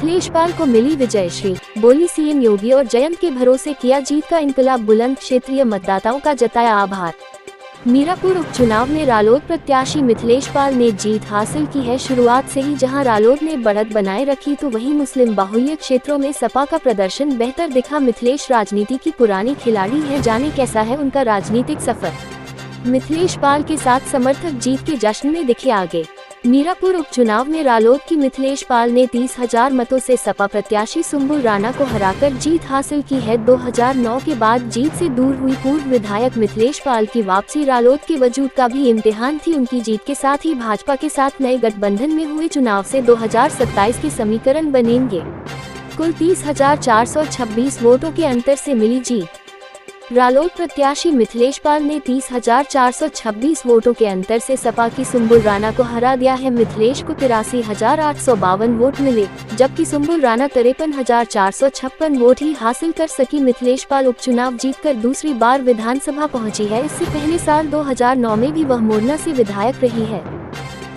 मिथिलेश पाल को मिली विजयश्री, बोली सीएम योगी और जयंत के भरोसे किया जीत का इंकलाब बुलंद, क्षेत्रीय मतदाताओं का जताया आभार। मीरापुर उपचुनाव में रालोद प्रत्याशी मिथिलेश पाल ने जीत हासिल की है। शुरुआत से ही जहां रालोद ने बढ़त बनाए रखी तो वहीं मुस्लिम बाहुल्य क्षेत्रों में सपा का प्रदर्शन बेहतर दिखा। मिथिलेश राजनीति की पुरानी खिलाड़ी है, जाने कैसा है उनका राजनीतिक सफर। मिथिलेश पाल के साथ समर्थक जीत के जश्न में दिखे आगे। मीरापुर उपचुनाव में रालोद की मिथिलेश पाल ने 30,000 मतों से सपा प्रत्याशी सुंबुल राणा को हराकर जीत हासिल की है। 2009 के बाद जीत से दूर हुई पूर्व विधायक मिथिलेश पाल की वापसी रालोद के वजूद का भी इम्तिहान थी। उनकी जीत के साथ ही भाजपा के साथ नए गठबंधन में हुए चुनाव से 2027 के समीकरण बनेंगे। कुल 30,426 वोटों के अंतर से मिली जीत। रालोद प्रत्याशी मिथिलेश पाल ने 30,426 वोटों के अंतर से सपा की सुंबुल राणा को हरा दिया है। मिथिलेश को 83,852 वोट मिले, जबकि सुंबुल राणा 53,456 वोट ही हासिल कर सकी। मिथिलेश पाल उपचुनाव जीतकर दूसरी बार विधानसभा पहुंची है। इससे पहले साल 2009 में भी वह मोरना से विधायक रही है।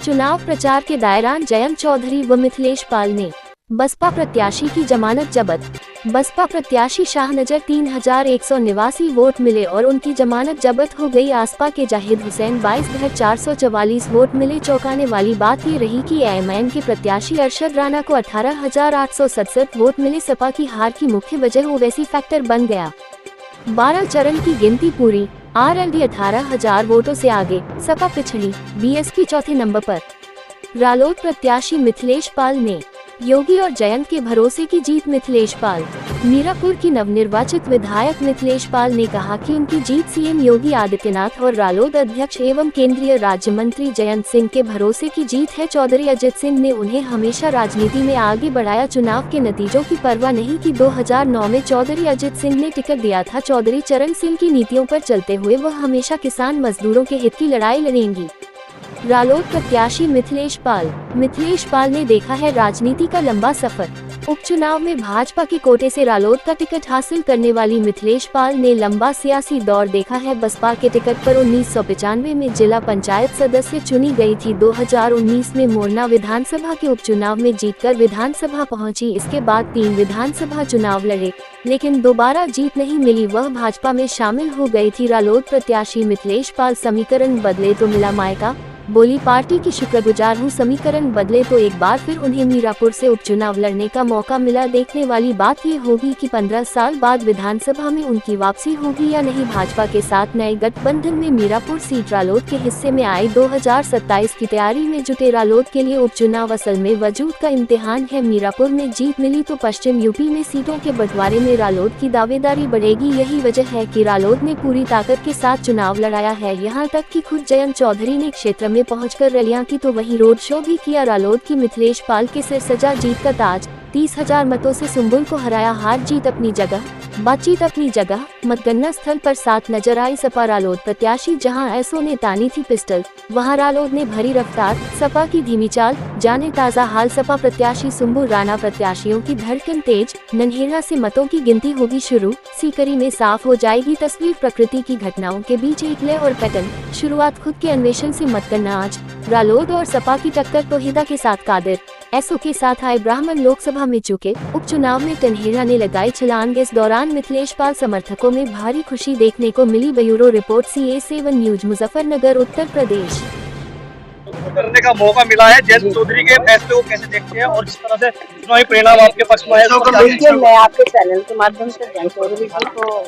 चुनाव प्रचार के दौरान जयंत चौधरी व मिथिलेश पाल ने बसपा प्रत्याशी की जमानत जब्त। बसपा प्रत्याशी शाहनजर 3,189 वोट मिले और उनकी जमानत जब्त हो गई। आसपा के जाहिद हुसैन 22,444 वोट मिले। चौंकाने वाली बात ये रही कि एएमएम के प्रत्याशी अरशद राणा को 18,867 वोट मिले। सपा की हार की मुख्य वजह ओवैसी फैक्टर बन गया। 12 चरण की गिनती पूरी, आरएलडी 18,000 वोटों से आगे, सपा पिछड़ी, बीएसपी चौथे नंबर पर। रालोद प्रत्याशी मिथिलेश पाल ने योगी और जयंत के भरोसे की जीत। मिथिलेश पाल मीरापुर की नवनिर्वाचित विधायक मिथिलेश पाल ने कहा कि उनकी जीत सीएम योगी आदित्यनाथ और रालोद अध्यक्ष एवं केंद्रीय राज्य मंत्री जयंत सिंह के भरोसे की जीत है। चौधरी अजित सिंह ने उन्हें हमेशा राजनीति में आगे बढ़ाया। चुनाव के नतीजों की परवाह नहीं की। 2009 में चौधरी अजित सिंह ने टिकट दिया था। चौधरी चरण सिंह की नीतियों पर चलते हुए वह हमेशा किसान मजदूरों के हित की लड़ाई लड़ेंगी। रालोद प्रत्याशी मिथिलेश पाल ने देखा है राजनीति का लंबा सफर। उपचुनाव में भाजपा के कोटे से रालोद का टिकट हासिल करने वाली मिथिलेश पाल ने लंबा सियासी दौर देखा है। बसपा के टिकट पर 1995 में जिला पंचायत सदस्य चुनी गई थी। 2019 में मोरना विधानसभा के उपचुनाव में जीतकर विधानसभा पहुंची। इसके बाद 3 विधानसभा चुनाव लड़े, लेकिन दोबारा जीत नहीं मिली। वह भाजपा में शामिल हो गई थी। रालोद प्रत्याशी मिथिलेश पाल समीकरण बदले तो मिला मायका, बोली पार्टी की शुक्रगुजार हूँ। समीकरण बदले तो एक बार फिर उन्हें मीरापुर से उपचुनाव लड़ने का मौका मिला। देखने वाली बात ये होगी कि 15 साल बाद विधानसभा में उनकी वापसी होगी या नहीं। भाजपा के साथ नए गठबंधन में मीरापुर सीट रालोद के हिस्से में आई। 2027 की तैयारी में जुटे रालोद के लिए उपचुनाव असल में वजूद का इम्तिहान है। मीरापुर में जीत मिली तो पश्चिम यूपी में सीटों के बंटवारे में रालोद की दावेदारी बढ़ेगी। यही वजह है कि रालोद ने पूरी ताकत के साथ चुनाव लड़ाया है। यहाँ तक कि खुद जयंत चौधरी ने क्षेत्र में पहुंचकर रैलियां की तो वहीं रोड शो भी किया। रालोद की मिथिलेश पाल के सिर सजा जीत का ताज। 30,000 मतों से सुंबुल को हराया। हार जीत अपनी जगह, बातचीत अपनी जगह। मतगणना स्थल पर साथ नजर आई सपा रालोद प्रत्याशी। जहां एसओ ने तानी थी पिस्टल, वहां रालोद ने भरी रफ्तार। सपा की धीमी चाल, जाने ताजा हाल। सपा प्रत्याशी सुंबुल राणा प्रत्याशियों की धड़कन तेज। नन्हेरा से मतों की गिनती होगी शुरू। सीकरी में साफ हो जाएगी तस्वीर। प्रकृति की घटनाओं के बीच एक लय और पैटर्न। शुरुआत खुद के अन्वेषण से मतगणना आज। रालोद और सपा की टक्कर तोहिदा के साथ कादिर, एसओ के साथ आए ब्राह्मण लोकसभा में चुके। उपचुनाव में टन्हेरा ने लगाई छलांग। इस दौरान मिथिलेश पाल समर्थकों में भारी खुशी देखने को मिली। Bureau report CA7 news, Muzaffarnagar, Uttar Pradesh. करने का मौका मिला है। जयंत चौधरी के फैसले को कैसे देखते हैं और जिस तरह से चुनावी परिणाम आपके पक्ष में आए? देखिए, मैं आपके चैनल के माध्यम से जयंत चौधरी जी को,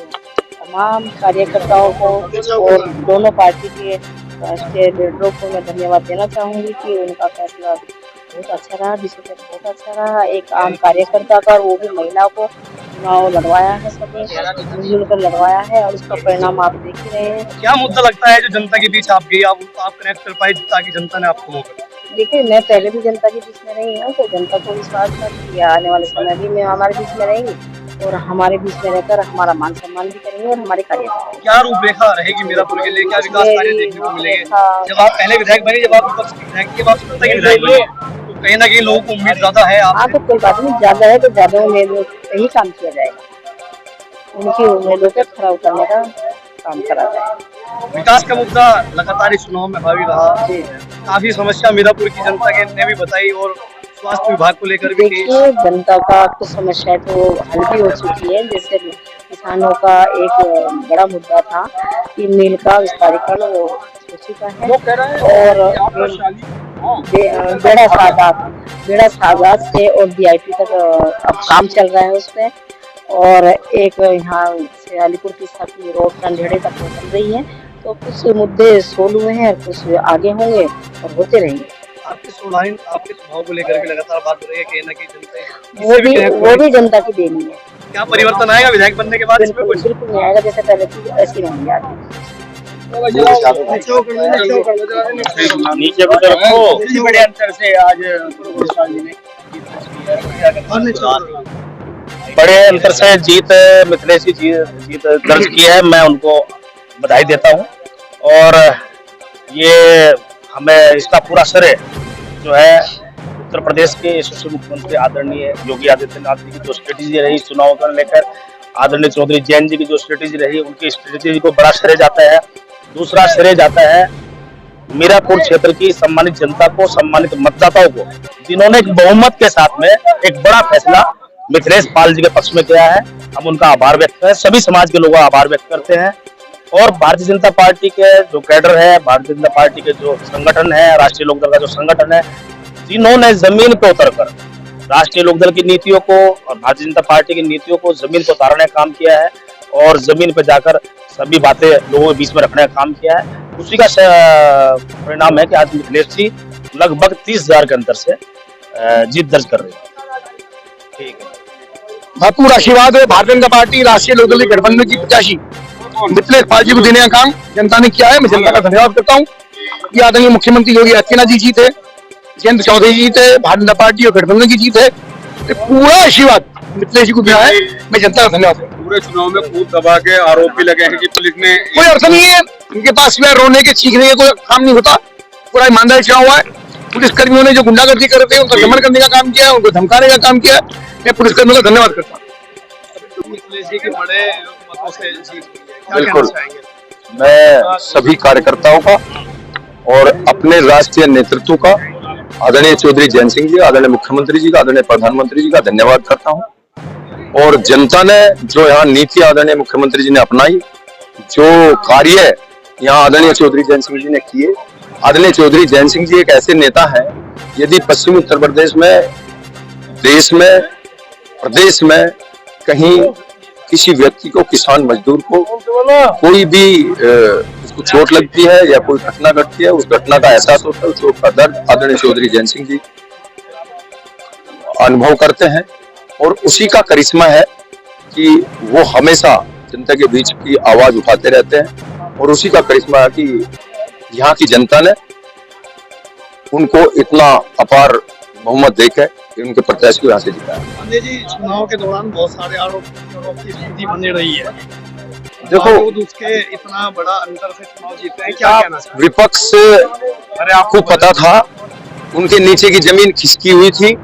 तमाम कार्यकर्ताओं को और दोनों पार्टी के राष्ट्रीय लीडरों को मैं धन्यवाद देना चाहूँगी कि उनका फैसला बहुत अच्छा रहा, डिसीजन बहुत अच्छा रहा। एक आम कार्यकर्ता का, वो भी महिला को चुनाव लड़वाया है, सभी मिलजुल कर लड़वाया है और उसका परिणाम आप देख ही रहे हैं। क्या मुद्दा लगता है जो जनता के बीच आप गई, आप कनेक्ट कर पाई ताकि जनता ने आपको मौका? देखिए, मैं पहले भी जनता के बीच में रही हूँ, तो जनता को विश्वास था कि आने वाले समय भी मैं हमारे बीच में रहेंगी और हमारे बीच में रहकर हमारा मान सम्मान भी करेंगे और हमारे कार्यकर्ता। क्या रूपरेखा रहेगी मीरापुर के लिए? क्या विकास कार्य देखने को मिलेंगे? जब आप पहले विधायक बने, जब आप विपक्ष के विधायक के बाद जनता के विधायक बने, तो कहीं ना कहीं लोगों को उम्मीद ज्यादा है। तो कोई बात नहीं, ज्यादा है तो ज्यादा उम्मीदों पे ही काम किया जाएगा। उनकी उम्मीदों पे खरा उतरने का काम करा जाए। विकास का मुद्दा लगातार इस चुनाव में हावी रहा। काफी समस्या मीरापुर की जनता ने भी बताई और स्वास्थ्य विभाग को लेकर भी देखिए, जनता का कुछ समस्याएं तो हल भी हो चुकी है। जैसे किसानों का एक बड़ा मुद्दा था कि मिल का विस्तारीकरण वो हो चुका है, और बेड़ा सादात से और DIT तक अब काम चल रहा है उसमें, और एक यहाँ से अलीपुर की की रोड कंढेड़े तक चल रही है। तो कुछ मुद्दे सोल्व हुए हैं, कुछ आगे होंगे और होते रहेंगे। आपके स्वभाव को लेकर भी लगातार बात हो रही है, कहीं ना कहीं जनता वो भी जनता की देनी है। क्या परिवर्तन आएगा विधायक बनने के बाद? बिल्कुल नहीं आएगा, जैसे पहले थी ऐसी नहीं आती। नीचे बड़े अंतर से आज बड़े अंतर से जीत मिथिलेश की जीत दर्ज की है। मैं उनको बधाई देता हूं, और ये हमें इसका पूरा श्रेय जो है उत्तर प्रदेश के यशस्वी मुख्यमंत्री आदरणीय योगी आदित्यनाथ जी की जो स्ट्रेटेजी रही चुनाव को लेकर, आदरणीय चौधरी जैन जी की जो स्ट्रेटेजी रही, उनकी स्ट्रेटेजी को बड़ा श्रेय जाता है। दूसरा श्रेय जाता है मीरापुर क्षेत्र की सम्मानित जनता को, सम्मानित मतदाताओं को, जिन्होंने एक बहुमत के साथ में एक बड़ा फैसला मिथिलेश पाल जी के पक्ष में किया है। हम उनका आभार व्यक्त करते हैं, सभी समाज के लोग आभार व्यक्त करते हैं। और भारतीय जनता पार्टी के जो कैडर है, भारतीय जनता पार्टी के जो संगठन है, राष्ट्रीय लोकदल का जो संगठन है, जिन्होंने जमीन पे उतरकर राष्ट्रीय लोकदल की नीतियों को और भारतीय जनता पार्टी की नीतियों को जमीन पर उतारने का काम किया है, और जमीन पे जाकर सभी बातें लोगों के बीच में रखने का काम किया है, उसी का परिणाम है कि आज मिथिलेश जी लगभग 30,000 के अंतर से जीत दर्ज कर रही है। ठीक है, भरपूर आशीर्वाद है भारतीय जनता पार्टी राष्ट्रीय लोकदल गठबंधन की प्रत्याशी मिथिलेश पाल जी को देने का काम जनता ने किया है। मैं जनता का धन्यवाद करता हूँ। ये आदरणीय मुख्यमंत्री योगी आदित्यनाथ जी जीत है, जयंत चौधरी जीत है, भारतीय जनता पार्टी और गठबंधन की जीत है। पूरा आशीर्वाद मिथिलेश जी को दिया है। मैं जनता का धन्यवाद। पूरे चुनाव में खूब दबा के आरोप भी लगे हैं कि पुलिस ने, कोई अर्थ नहीं है इनके पास, रोने के चीखने के कोई काम नहीं होता। पूरा ईमानदारी चुनाव हुआ है। पुलिस कर्मियों ने जो गुंडागर्दी कर रहे थे उनका दमन करने का काम किया है, उनको धमकाने का काम किया है। मैं पुलिस कर्मियों का धन्यवाद करता हूँ। बिल्कुल, मैं सभी कार्यकर्ताओं का और अपने राष्ट्रीय नेतृत्व का, आदरणीय चौधरी जैन सिंह जी, आदरणीय मुख्यमंत्री जी का, आदरणीय प्रधानमंत्री जी का धन्यवाद करता हूं। और जनता ने जो यहाँ नीति आदरणीय मुख्यमंत्री जी ने अपनाई, जो कार्य यहाँ आदरणीय चौधरी जैन सिंह जी ने किए। आदरणीय चौधरी जैन सिंह जी एक ऐसे नेता हैं, यदि पश्चिमी उत्तर प्रदेश में, देश में, प्रदेश में कहीं किसी व्यक्ति को, किसान मजदूर को कोई भी उसको चोट लगती है या कोई घटना घटती है, उस घटना का एहसास होता है, उस चोट का दर्द आदरणीय चौधरी जैन सिंह जी अनुभव करते हैं। और उसी का करिश्मा है कि वो हमेशा जनता के बीच की आवाज उठाते रहते हैं, और उसी का करिश्मा है कि यहाँ की जनता ने उनको इतना अपार बहुमत देकर उनके प्रत्याशी को यहाँ से जिताया। संजय जी, चुनाव के दौरान बहुत सारे आरोप की स्थिति बनी रही है। देखो, उसके इतना बड़ा अंतर से चुनाव जीते हैं, क्या कहना चाहिए? विपक्ष, अरे आपको पता था उनके नीचे की जमीन खिसकी हुई थी,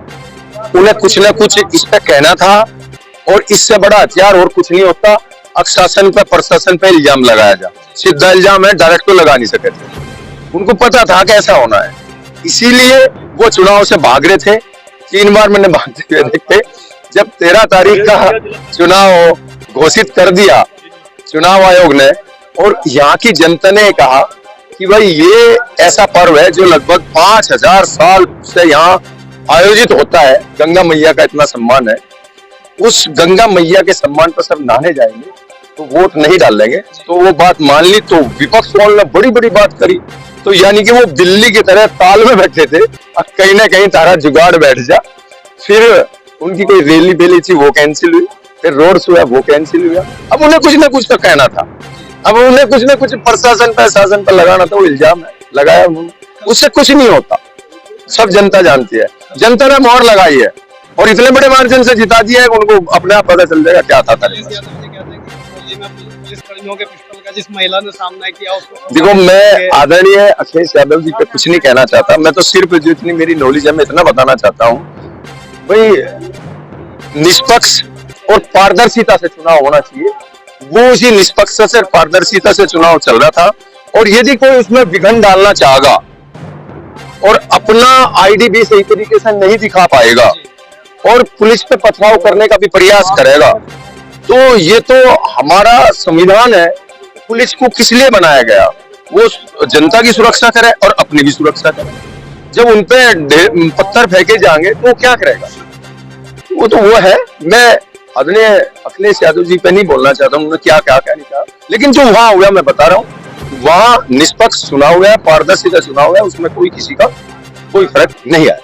उन्हें कुछ न कुछ इस पे कहना था, और इससे बड़ा हथियार और कुछ नहीं होता। शासन पे, प्रशासन पे इल्जाम लगाया जा, सीधा इल्जाम है, डायरेक्ट तो लगा नहीं सके थे। उनको पता था कि ऐसा होना है, इसीलिए वो चुनाव से भाग रहे थे। 3 बार मैंने भागते हुए देखे। जब 13 तारीख का चुनाव घोषित कर दिया चुनाव आयोग ने, और यहाँ की जनता ने कहा कि भाई ये ऐसा पर्व है जो लगभग 5000 साल से यहाँ आयोजित होता है, गंगा मैया का इतना सम्मान है, उस गंगा मैया के सम्मान पर सब नहाने जाएंगे तो वोट नहीं डालेंगे, तो वो बात मान ली। तो विपक्ष वालों ने बड़ी बड़ी बात करी, तो यानी कि वो दिल्ली की तरह ताल में बैठे थे, अब कहीं ना कहीं तारा जुगाड़ बैठ जा। फिर उनकी कोई रैली बेली थी, वो कैंसिल हुई, फिर रोड शो है वो कैंसिल हुआ। अब उन्हें कुछ ना कुछ तो कहना था, अब उन्हें कुछ ना कुछ प्रशासन पर, शासन पर लगाना था, वो इल्जाम है लगाया उन्होंने, उससे कुछ नहीं होता, सब जनता जानती है। जनता ने मोहर लगाई है और इतने बड़े मार्जिन से जिता दिया है, उनको अपने आप पता चल जाएगा क्या था। जिस महिला ने सामना किया उसको, देखो, मैं आदरणीय अखिलेश यादव जी पे कुछ नहीं कहना चाहता, मैं तो सिर्फ जितनी मेरी नॉलेज है मैं इतना बताना चाहता हूँ, भाई निष्पक्ष और पारदर्शिता से चुनाव होना चाहिए। वो उसी निष्पक्षता से, पारदर्शिता से चुनाव चल रहा था, और यदि कोई उसमें विघन डालना चाहेगा और अपना आईडी भी सही तरीके से नहीं दिखा पाएगा और पुलिस पे पथराव करने का भी प्रयास करेगा, तो ये तो हमारा संविधान है। पुलिस को किस लिए बनाया गया? वो जनता की सुरक्षा करे और अपनी भी सुरक्षा करे। जब उनपे पत्थर फेंके जाएंगे तो क्या करेगा? वो तो वो है। मैं आदरणीय अखिलेश यादव जी पे नहीं बोलना चाहता हूँ उन्होंने क्या क्या नहीं कहा, लेकिन जो वहां हुआ मैं बता रहा हूँ, वहां निष्पक्ष चुनाव हुआ है, पारदर्शी का चुनाव है, उसमें कोई किसी का कोई फर्क नहीं आया।